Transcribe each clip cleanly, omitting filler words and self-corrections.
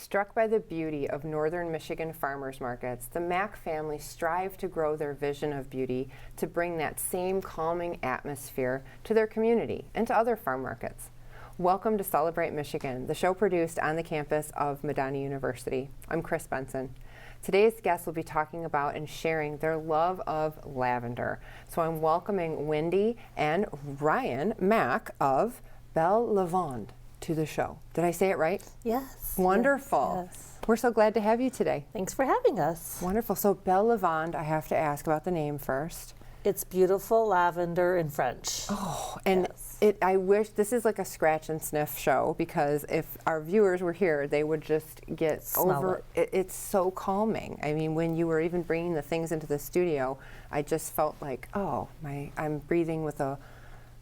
Struck by the beauty of northern Michigan farmers markets, the Mack family strive to grow their vision of beauty to bring that same calming atmosphere to their community and to other farm markets. Welcome to Celebrate Michigan, the show produced on the campus of Medina University. I'm Chris Benson. Today's guests will be talking about and sharing their love of lavender. So I'm welcoming Wendy and Ryan Mack of Belle Lavande to the show. Did I say it right? Yes. Wonderful. Yes. We're so glad to have you today. Thanks for having us. Wonderful. So Belle Lavande, I have to ask about the name first. It's beautiful lavender in French. Oh, and yes. I wish this is like a scratch and sniff show, because if our viewers were here, they would just get Smell over it. It's so calming. I mean, when you were even bringing the things into the studio, I just felt like, oh, I'm breathing with a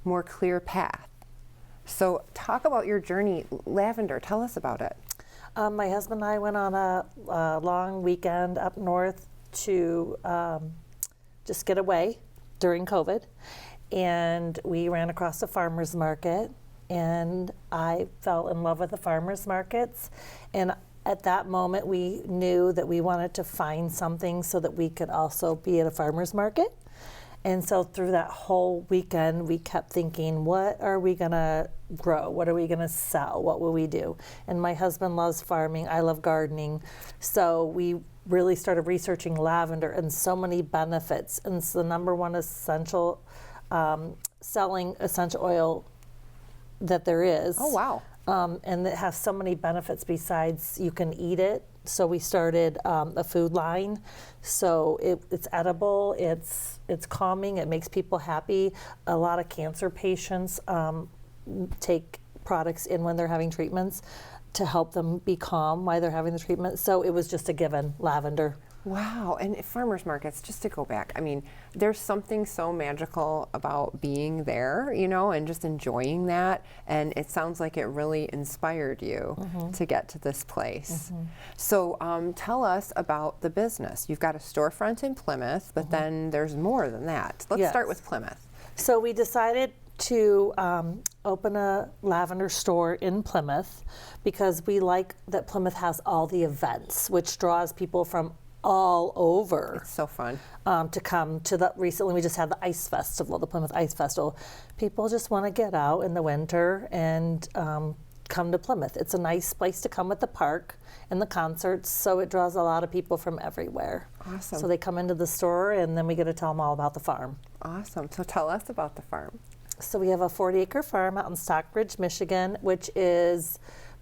more clear path. So talk about your journey, lavender. Tell us about it. My husband and I went on a long weekend up north to just get away during COVID. And we ran across the farmer's market, and I fell in love with the farmer's markets. And at that moment, we knew that we wanted to find something so that we could also be at a farmer's market. And so through that whole weekend, we kept thinking, what are we gonna grow? What are we gonna sell? What will we do? And my husband loves farming, I love gardening. So we really started researching lavender and so many benefits. And it's the number one essential, selling essential oil that there is. Oh, wow. And it has so many benefits besides you can eat it. So we started a food line. So it's edible, it's calming, it makes people happy. A lot of cancer patients take products in when they're having treatments to help them be calm while they're having the treatment. So it was just a given, lavender. Wow. And farmers markets, just to go back, I mean, there's something so magical about being there, you know, and just enjoying that. And it sounds like it really inspired you to get to this place. So tell us about the business. You've got a storefront in Plymouth, but then there's more than that. Let's start with Plymouth. So we decided to open a lavender store in Plymouth because we like that Plymouth has all the events, which draws people from all over. It's so fun. To come to the, recently we just had the Ice Festival, the Plymouth Ice Festival. People just want to get out in the winter and come to Plymouth. It's a nice place to come with the park and the concerts, so it draws a lot of people from everywhere. Awesome. So they come into the store and then we get to tell them all about the farm. Awesome. So tell us about the farm. So we have a 40-acre farm out in Stockbridge, Michigan, which is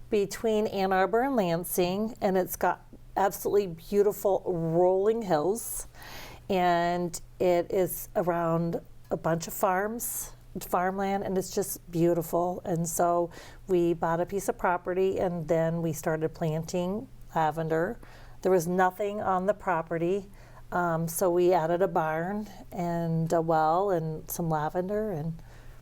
between Ann Arbor and Lansing, and it's got absolutely beautiful rolling hills, and it is around a bunch of farmland, and it's just beautiful. And so we bought a piece of property, and then we started planting lavender. There was nothing on the property, so we added a barn and a well and some lavender, and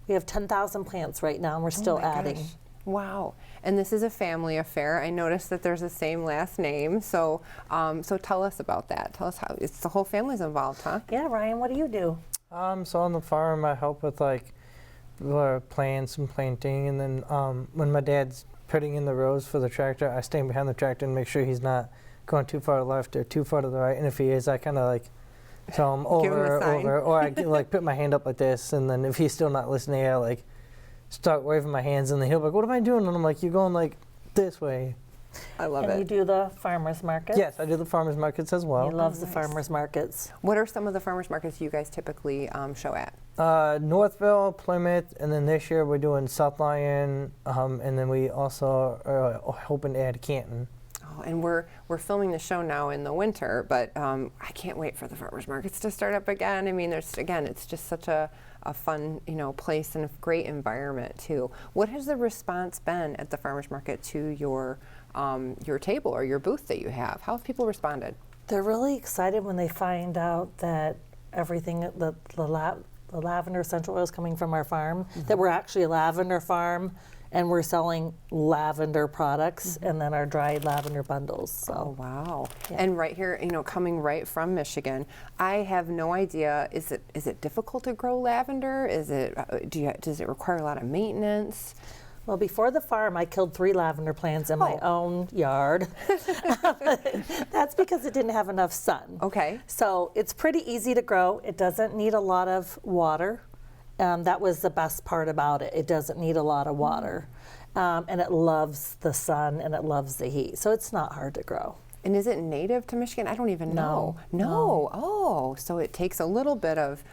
we have 10,000 plants right now, and we're still adding. Gosh. Wow. And this is a family affair. I noticed that there's the same last name. So so tell us about that. Tell us how it's the whole family's involved, huh? Yeah, Ryan, what do you do? So on the farm, I help with like plants and planting, and then when my dad's putting in the rows for the tractor, I stand behind the tractor and make sure he's not going too far to the left or too far to the right. And if he is, I kind of like tell him Give him a sign. over, or I like put my hand up like this, and then if he's still not listening, I like start waving my hands, and then he'll be like, what am I doing? And I'm like, you're going like this way. I love And it. you do the farmers markets? Yes, I do the farmers markets as well. He loves the nice. farmers markets. What are some of the farmers markets you guys typically show at? Northville, Plymouth, and then this year we're doing South Lyon, and then we also are hoping to add Canton. Oh, and we're filming the show now in the winter, but I can't wait for the farmers markets to start up again. I mean, it's just such a fun, place and a great environment too. What has the response been at the farmers market to your table or your booth that you have? How have people responded? They're really excited when they find out that everything, the lavender essential oil is coming from our farm, that we're actually a lavender farm, and we're selling lavender products and then our dried lavender bundles. So. Oh, wow. Yeah. And right here, coming right from Michigan, I have no idea, is it difficult to grow lavender? Does it require a lot of maintenance? Well, before the farm, I killed 3 lavender plants in my own yard. That's because it didn't have enough sun. Okay. So it's pretty easy to grow. It doesn't need a lot of water. That was the best part about it. It doesn't need a lot of water. And it loves the sun and it loves the heat. So it's not hard to grow. And is it native to Michigan? I don't even know. No. Oh, so it takes a little bit of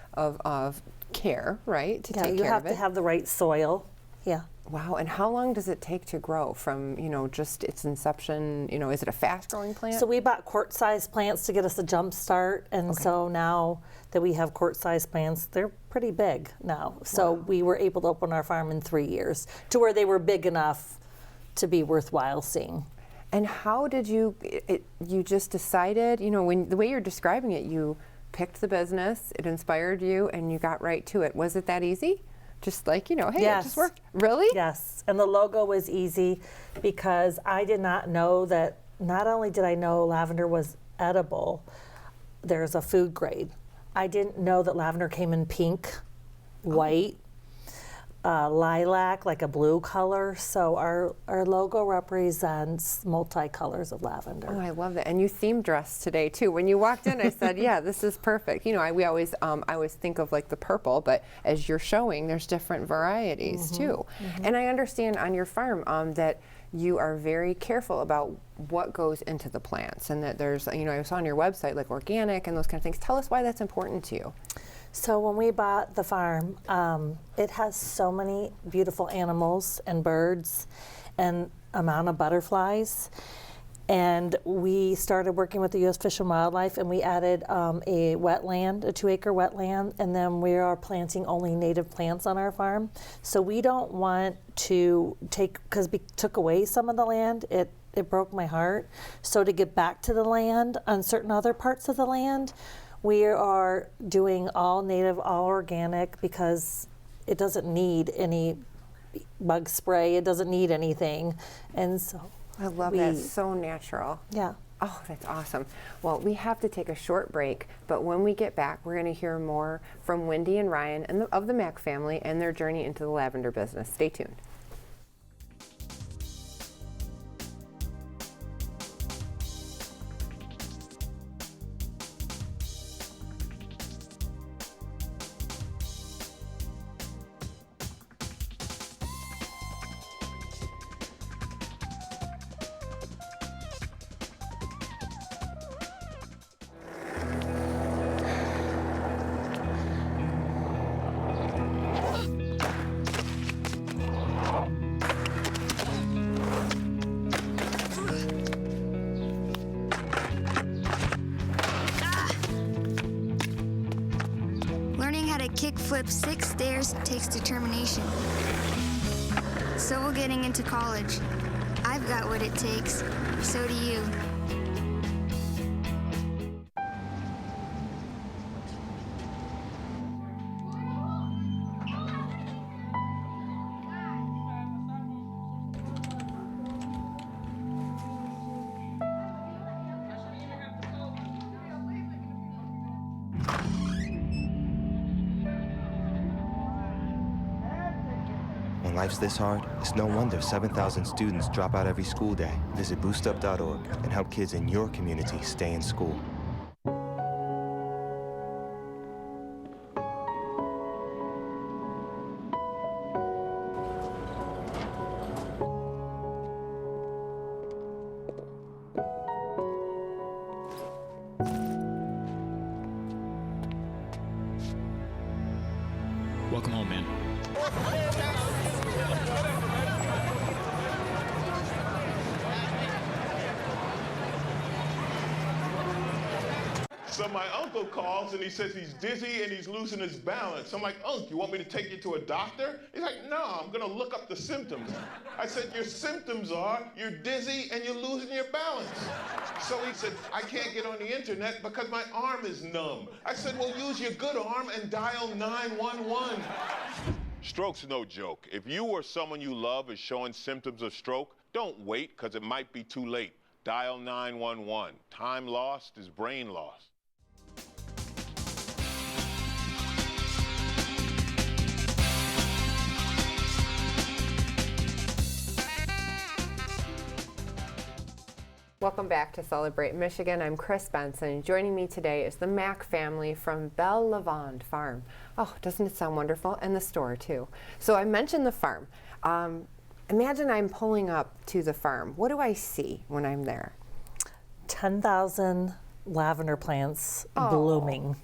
care, right, to take care of it? You have to have the right soil. Yeah. Wow, and how long does it take to grow from, just its inception? Is it a fast-growing plant? So we bought quart-sized plants to get us a jump start, and so now that we have quart-sized plants, they're pretty big now. So we were able to open our farm in 3 years to where they were big enough to be worthwhile seeing. And how did you just decided, when the way you're describing it, you picked the business, it inspired you, and you got right to it. Was it that easy? Just like, hey, it just worked. Really? Yes. And the logo was easy because I did not know that, not only did I know lavender was edible, there's a food grade. I didn't know that lavender came in pink, white, lilac, like a blue color. So our logo represents multi-colors of lavender. Oh, I love that. And you theme dressed today too. When you walked in, I said, yeah, this is perfect. I always think of like the purple, but as you're showing, there's different varieties too. And I understand on your farm that you are very careful about what goes into the plants, and that there's, I saw on your website like organic and those kind of things. Tell us why that's important to you. So when we bought the farm, it has so many beautiful animals and birds and amount of butterflies. And we started working with the U.S. Fish and Wildlife, and we added a wetland, a 2-acre wetland, and then we are planting only native plants on our farm. So we don't want to because we took away some of the land, it broke my heart. So to get back to the land on certain other parts of the land, we are doing all native, all organic, because it doesn't need any bug spray. It doesn't need anything. And so I love that. It's so natural. Yeah. Oh, that's awesome. Well, we have to take a short break, but when we get back, we're going to hear more from Wendy and Ryan of the Mack family and their journey into the lavender business. Stay tuned. Learning how to kickflip 6 stairs takes determination. So will getting into college. I've got what it takes. So do you. When life's this hard, it's no wonder 7,000 students drop out every school day. Visit boostup.org and help kids in your community stay in school. Welcome home, man. So my uncle calls and he says he's dizzy and he's losing his balance. I'm like, Unc, you want me to take you to a doctor? He's like, no, I'm gonna look up the symptoms. I said, your symptoms are you're dizzy and you're losing your balance. So he said, I can't get on the internet because my arm is numb. I said, well, use your good arm and dial 911. Stroke's no joke. If you or someone you love is showing symptoms of stroke, don't wait because it might be too late. Dial 911. Time lost is brain lost. Welcome back to Celebrate Michigan. I'm Chris Benson. Joining me today is the Mack family from Belle Lavande Farm. Oh, doesn't it sound wonderful? And the store, too. So I mentioned the farm. Imagine I'm pulling up to the farm. What do I see when I'm there? 10,000 lavender plants blooming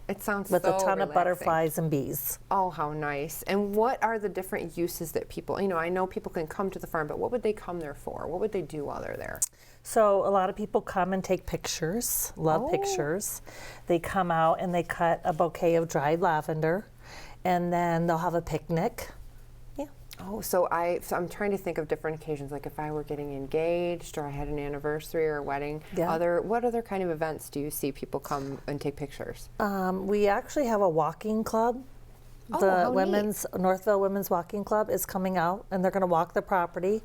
It sounds with so a ton relaxing. of butterflies and bees. Oh, how nice. And what are the different uses that people, I know people can come to the farm, but what would they come there for? What would they do while they're there? So a lot of people come and take pictures, love pictures. They come out and they cut a bouquet of dried lavender, and then they'll have a picnic. Yeah. Oh, so I'm trying to think of different occasions, like if I were getting engaged or I had an anniversary or a wedding. Yeah. What other kind of events do you see people come and take pictures? We actually have a walking club. Oh, The how neat. Northville Women's Walking Club is coming out, and they're going to walk the property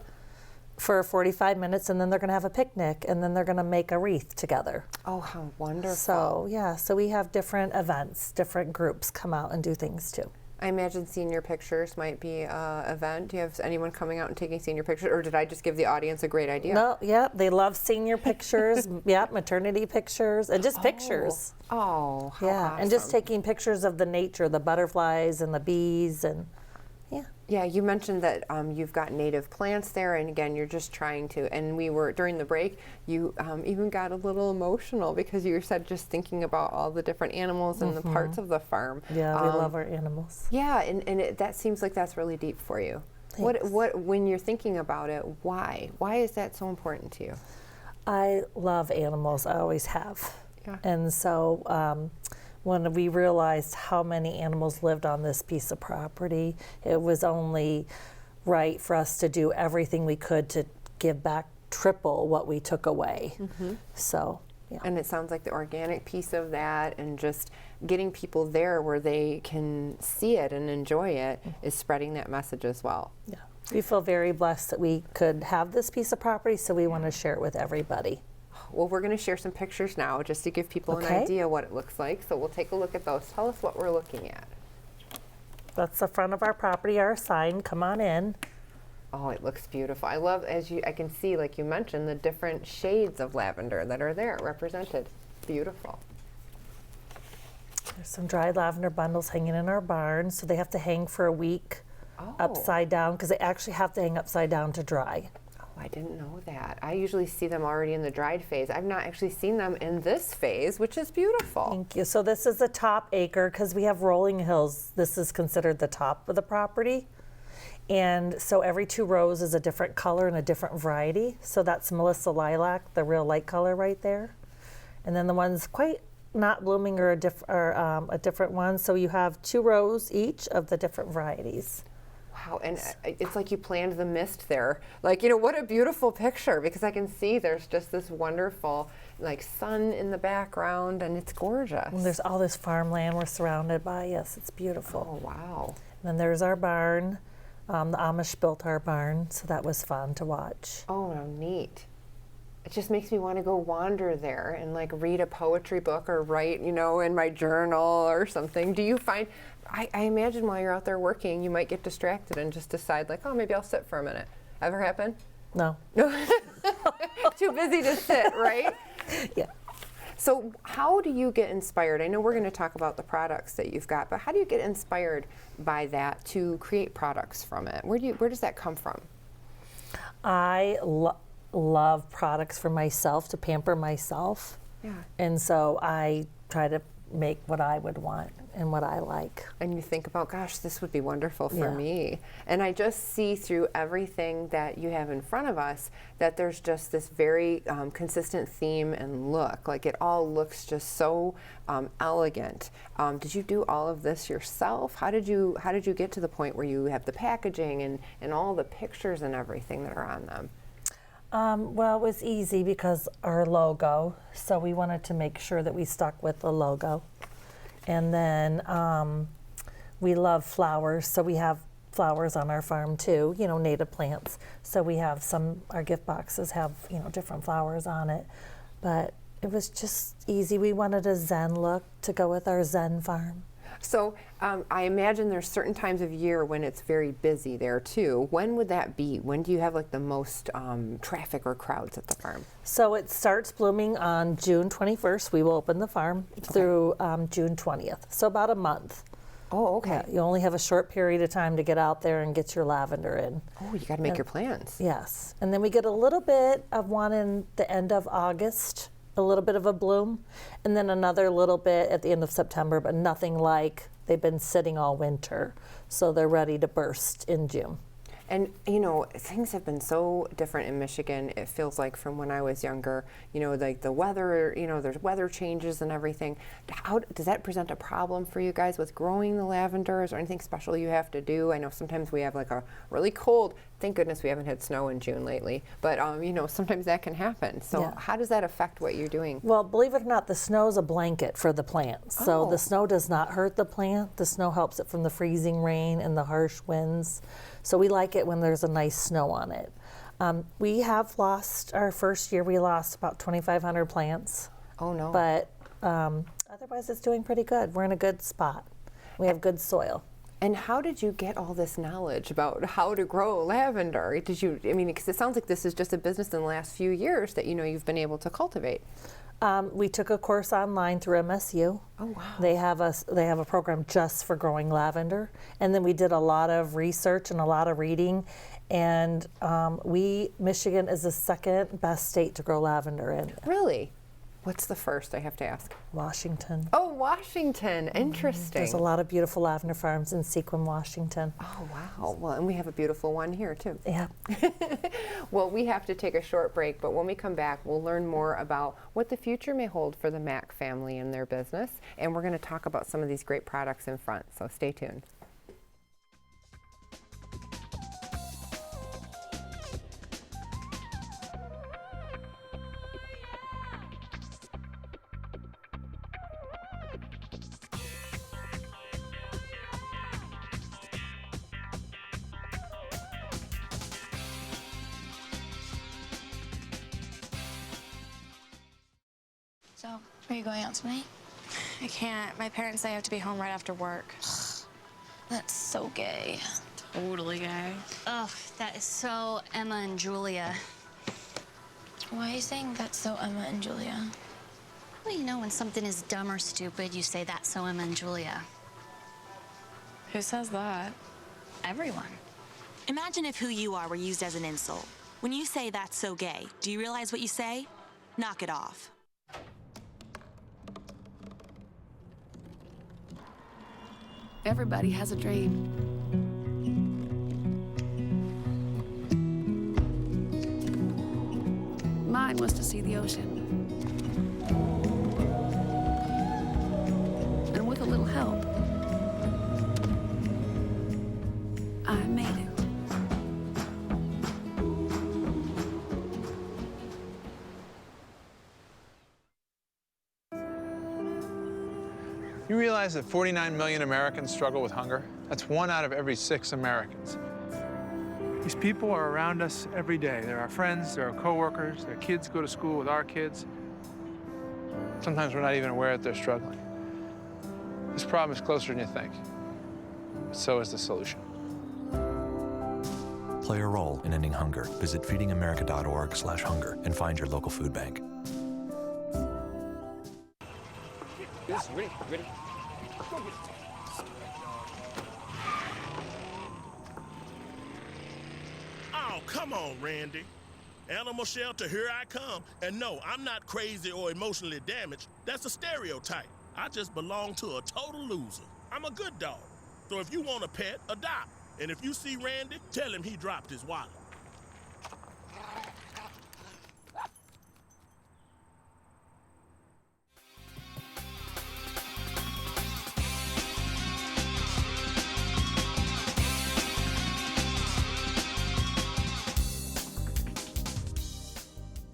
for 45 minutes, and then they're going to have a picnic, and then they're going to make a wreath together. Oh, how wonderful. So, yeah, so we have different events, different groups come out and do things too. I imagine senior pictures might be an event. Do you have anyone coming out and taking senior pictures, or did I just give the audience a great idea? No, yeah, they love senior pictures, yeah, maternity pictures, and just pictures. Oh, how Yeah, and just awesome. taking pictures of the nature, the butterflies and the bees, and yeah. Yeah, you mentioned that you've got native plants there, and again, you're just trying to, and we were, during the break, you even got a little emotional because you said just thinking about all the different animals and the parts of the farm. Yeah, we love our animals. Yeah, and that seems like that's really deep for you. Thanks. What, when you're thinking about it, why? Why is that so important to you? I love animals, I always have. Yeah. And so when we realized how many animals lived on this piece of property, it was only right for us to do everything we could to give back triple what we took away. So, yeah. And it sounds like the organic piece of that and just getting people there where they can see it and enjoy it is spreading that message as well. Yeah. We feel very blessed that we could have this piece of property, so we want to share it with everybody. Well, we're going to share some pictures now just to give people an Okay. idea what it looks like. So we'll take a look at those. Tell us what we're looking at. That's the front of our property, our sign. Come on in. Oh, it looks beautiful. I love, I can see, like you mentioned, the different shades of lavender that are there represented. Beautiful. There's some dried lavender bundles hanging in our barn, so they have to hang for a week Oh. upside down, because they actually have to hang upside down to dry. Oh, I didn't know that. I usually see them already in the dried phase. I've not actually seen them in this phase, which is beautiful. Thank you. So this is the top acre, because we have rolling hills. This is considered the top of the property. And so every 2 rows is a different color and a different variety. So that's Melissa Lilac, the real light color right there. And then the ones quite not blooming are a different one. So you have 2 rows each of the different varieties. Wow, and it's like you planned the mist there. Like, what a beautiful picture, because I can see there's just this wonderful, like, sun in the background, and it's gorgeous. And there's all this farmland we're surrounded by. Yes, it's beautiful. Oh, wow. And then there's our barn. The Amish built our barn, so that was fun to watch. Oh, how neat. It just makes me want to go wander there and, like, read a poetry book or write, in my journal or something. Do you find, I imagine while you're out there working, you might get distracted and just decide, like, oh, maybe I'll sit for a minute. Ever happen? No. Too busy to sit, right? Yeah. So how do you get inspired? I know we're going to talk about the products that you've got, but how do you get inspired by that to create products from it? Where does that come from? I love products for myself, to pamper myself. Yeah. And so I try to make what I would want and what I like. And you think about, gosh, this would be wonderful for Yeah. me. And I just see through everything that you have in front of us that there's just this very consistent theme and look. Like, it all looks just so elegant. Did you do all of this yourself? How did you get to the point where you have the packaging and all the pictures and everything that are on them? Well, it was easy because our logo, so we wanted to make sure that we stuck with the logo. And then we love flowers, so we have flowers on our farm too, native plants. So we have our gift boxes have, different flowers on it. But it was just easy. We wanted a Zen look to go with our Zen farm. So I imagine there's certain times of year when it's very busy there too. When would that be? When do you have like the most traffic or crowds at the farm? So it starts blooming on June 21st. We will open the farm through June 20th. So about a month. Oh, okay. Yeah, you only have a short period of time to get out there and get your lavender in. Oh, you got to make your plans. Yes. And then we get a little bit of one in the end of August, a little bit of a bloom, and then another little bit at the end of September, but nothing like they've been sitting all winter. So they're ready to burst in June. And, you know, things have been so different in Michigan, it feels like, from when I was younger. You know, like the weather, you know, there's weather changes and everything. How does that present a problem for you guys with growing the lavender? Is there anything special you have to do? I know sometimes we have like a really cold, thank goodness we haven't had snow in June lately, but, you know, sometimes that can happen. So Yeah. how does that affect what you're doing? Well, believe it or not, the snow's a blanket for the plant. So the snow does not hurt the plant. The snow helps it from the freezing rain and the harsh winds. So we like it when there's a nice snow on it. We have lost, our first year we lost about 2,500 plants. Oh, no. But otherwise it's doing pretty good. We're in a good spot. We have good soil. And how did you get all this knowledge about how to grow lavender? Did you, I mean, because it sounds like this is just a business in the last few years that, you know, you've been able to cultivate. We took a course online through MSU. Oh, wow. They have a program just for growing lavender, and then we did a lot of research and a lot of reading. And Michigan is the second best state to grow lavender in. Really? What's the first, I have to ask? Washington. Oh, Washington. Interesting. There's a lot of beautiful lavender farms in Sequim, Washington. Oh, wow. Well, and we have a beautiful one here, too. Yeah. Well, we have to take a short break, but when we come back, we'll learn more about what the future may hold for the Mack family and their business, and we're going to talk about some of these great products in front, so stay tuned. So, are you going out tonight? I can't. My parents say I have to be home right after work. That's so gay. Totally gay. Ugh, that is so Emma and Julia. Why are you saying that's so Emma and Julia? Well, you know, when something is dumb or stupid, you say that's so Emma and Julia. Who says that? Everyone. Imagine if who you are were used as an insult. When you say that's so gay, do you realize what you say? Knock it off. Everybody has a dream. Mine was to see the ocean. And with a little help, I made it. You realize that 49 million Americans struggle with hunger? That's 1 out of every 6 Americans. These people are around us every day. They're our friends, they're our coworkers, their kids go to school with our kids. Sometimes we're not even aware that they're struggling. This problem is closer than you think. But so is the solution. Play a role in ending hunger. Visit feedingamerica.org/hunger and find your local food bank. Yes, ready. Oh, come on, Randy. Animal shelter, here I come. And no, I'm not crazy or emotionally damaged. That's a stereotype. I just belong to a total loser. I'm a good dog. So if you want a pet, adopt. And if you see Randy, tell him he dropped his wallet.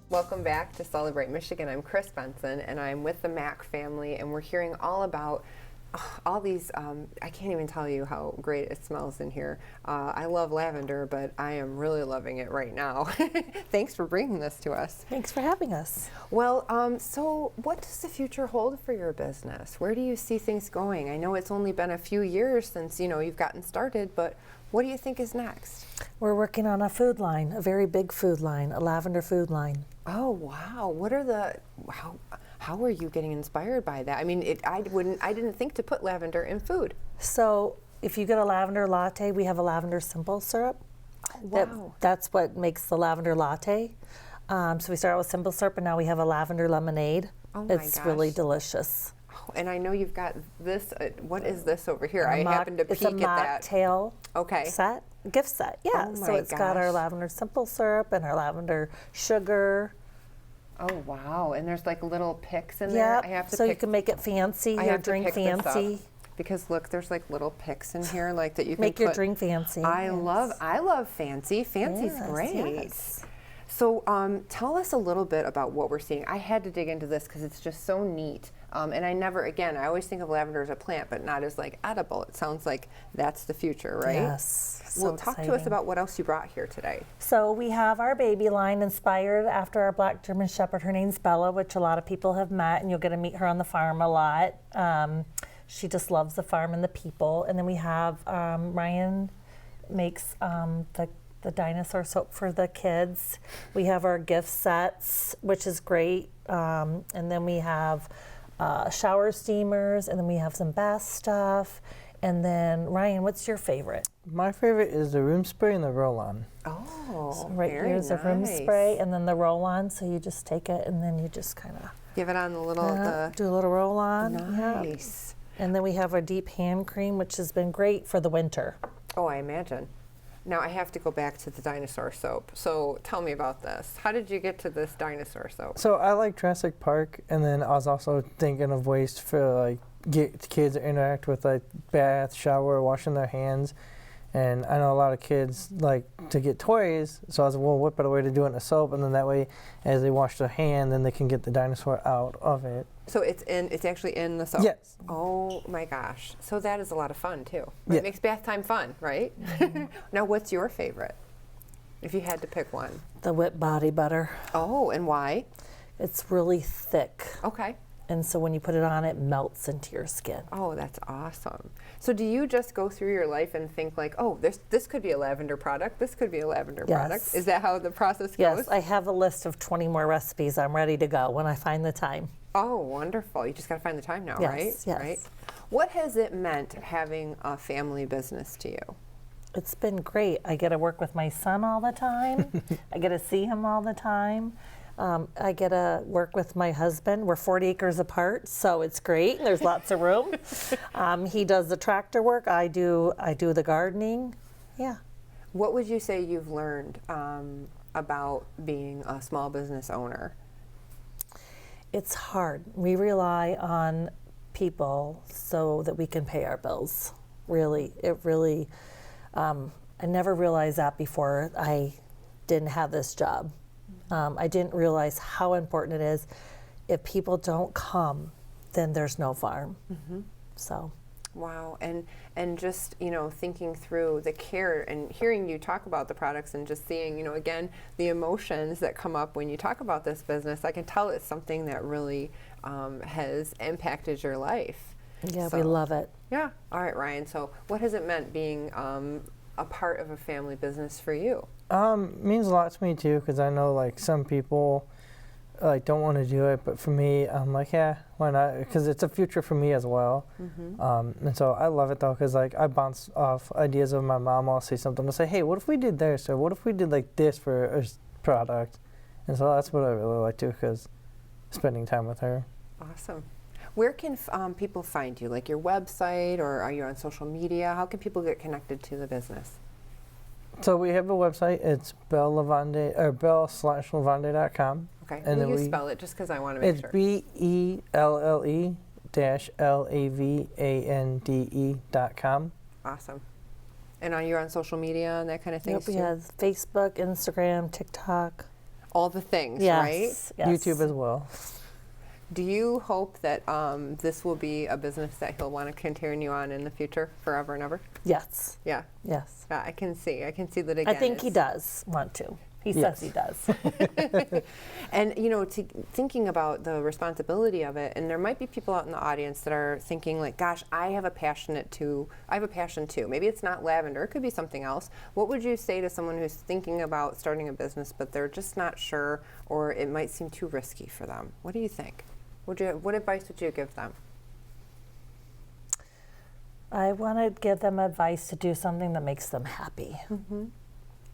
Welcome back to Celebrate Michigan. I'm Chris Benson, and I'm with the Mack family, and we're hearing all about all these, I can't even tell you how great it smells in here. I love lavender, but I am really loving it right now. Thanks for bringing this to us. Thanks for having us. Well, so what does the future hold for your business? Where do you see things going? I know it's only been a few years since, you've gotten started, but what do you think is next? We're working on a food line, a very big food line, a lavender food line. Oh, wow. What are how are you getting inspired by that? I mean, I didn't think to put lavender in food. So if you get a lavender latte, we have a lavender simple syrup. Oh, wow. That's what makes the lavender latte. So we started with simple syrup, and now we have a lavender lemonade. Oh my It's gosh. really delicious. Oh, and I know you've got this. What is this over here? A I mock- happened to peek it's a at that. mocktail Okay. set, gift set. Yeah. Oh so my it's got our gosh. lavender simple syrup and our lavender sugar. Oh wow! And there's like little picks in Yeah. there. I have to So you pick, can make it fancy. I Your have to drink pick this up. fancy. Because look, there's like little picks in here, like that you can Make your put- drink fancy. I Yes. love fancy. Fancy's Yes, great. yes. So tell us a little bit about what we're seeing. I had to dig into this because it's just so neat. And I always think of lavender as a plant, but not as like edible. It sounds like that's the future, right? Yes. So Well, talk to us exciting. about what else you brought here today. So we have our baby line inspired after our black German Shepherd. Her name's Bella, which a lot of people have met, and you'll get to meet her on the farm a lot. She just loves the farm and the people. And then we have Ryan makes the dinosaur soap for the kids. We have our gift sets, which is great. And then we have shower steamers, and then we have some bath stuff. And then, Ryan, what's your favorite? My favorite is the room spray and the roll-on. Oh, So right very here's a room nice. spray, and then the roll-on. So you just take it, and then you just kind of Give it on the little. do a little roll-on. Nice. Yeah. And then we have our deep hand cream, which has been great for the winter. Oh, I imagine. Now I have to go back to the dinosaur soap. So tell me about this. How did you get to this dinosaur soap? So I like Jurassic Park, and then I was also thinking of ways for like get kids to interact with like bath, shower, washing their hands. And I know a lot of kids like to get toys, so I was like, well, what better way to do it in a soap? And then that way, as they wash their hand, then they can get the dinosaur out of it. So it's actually in the soap? Yes. Oh my gosh. So that is a lot of fun too. Yeah. It makes bath time fun, right? Now what's your favorite? If you had to pick one. The whipped body butter. Oh, and why? It's really thick. Okay. And so when you put it on, it melts into your skin. Oh, that's awesome. So do you just go through your life and think like, oh, this could be a lavender product, this could be a lavender product? Yes. Is that how the process goes? Yes, I have a list of 20 more recipes. I'm ready to go when I find the time. Oh, wonderful. You just got to find the time now, Yes, right? yes. Right. What has it meant having a family business to you? It's been great. I get to work with my son all the time. I get to see him all the time. I get to work with my husband. We're 40 acres apart, so it's great. There's lots of room. He does the tractor work. I do the gardening. Yeah. What would you say you've learned about being a small business owner? It's hard. We rely on people so that we can pay our bills. Really, I never realized that before I didn't have this job. I didn't realize how important it is. If people don't come, then there's no farm. So. Wow, and just, thinking through the care and hearing you talk about the products and just seeing, again, the emotions that come up when you talk about this business, I can tell it's something that really has impacted your life. Yeah, we love it. Yeah. All right, Ryan, so what has it meant being a part of a family business for you? Means a lot to me too, because I know like some people like don't want to do it, but for me, I'm like, yeah, why not? Because it's a future for me as well. And so I love it though, because like I bounce off ideas of my mom. I'll say something, I'll say, hey, what if we did this, or what if we did like this for a product? And so that's what I really like too, because spending time with her. Awesome. Where can people find you? Like your website, or are you on social media? How can people get connected to the business? So we have a website. It's Belle Lavande, or belle/lavande.com. Okay. And Will you then spell it just because I want to make it's sure? BELLE-LAVANDE.com. Awesome. And are you on social media and that kind of thing? Yep, we have Facebook, Instagram, TikTok. All the things, Yes, right? yes. YouTube as well. Do you hope that this will be a business that he'll want to continue on in the future, forever and ever? Yes. Yeah. Yes. Yeah, I can see that again. I think he does want to. He says he does. And, you know, thinking about the responsibility of it, and there might be people out in the audience that are thinking like, gosh, I have a passion too. Maybe it's not lavender, it could be something else. What would you say to someone who's thinking about starting a business, but they're just not sure, or it might seem too risky for them? What do you think? What advice would you give them? I want to give them advice to do something that makes them happy. Mm-hmm.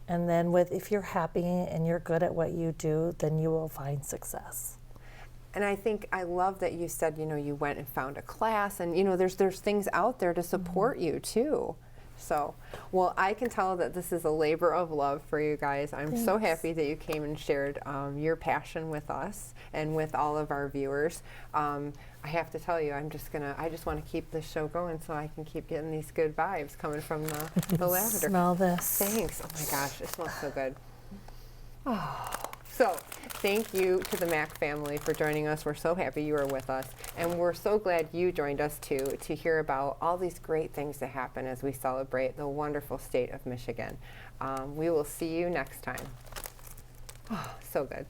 And then if you're happy and you're good at what you do, then you will find success. And I love that you said, you know, you went and found a class, and, you know, there's things out there to support you too. So, well, I can tell that this is a labor of love for you guys. I'm so happy that you came and shared your passion with us and with all of our viewers. I have to tell you, I just want to keep this show going so I can keep getting these good vibes coming from the lavender. Smell this. Thanks. Oh my gosh, it smells so good. Oh. So, thank you to the Mack family for joining us. We're so happy you were with us, and we're so glad you joined us too to hear about all these great things that happen as we celebrate the wonderful state of Michigan. We will see you next time. Oh, so good.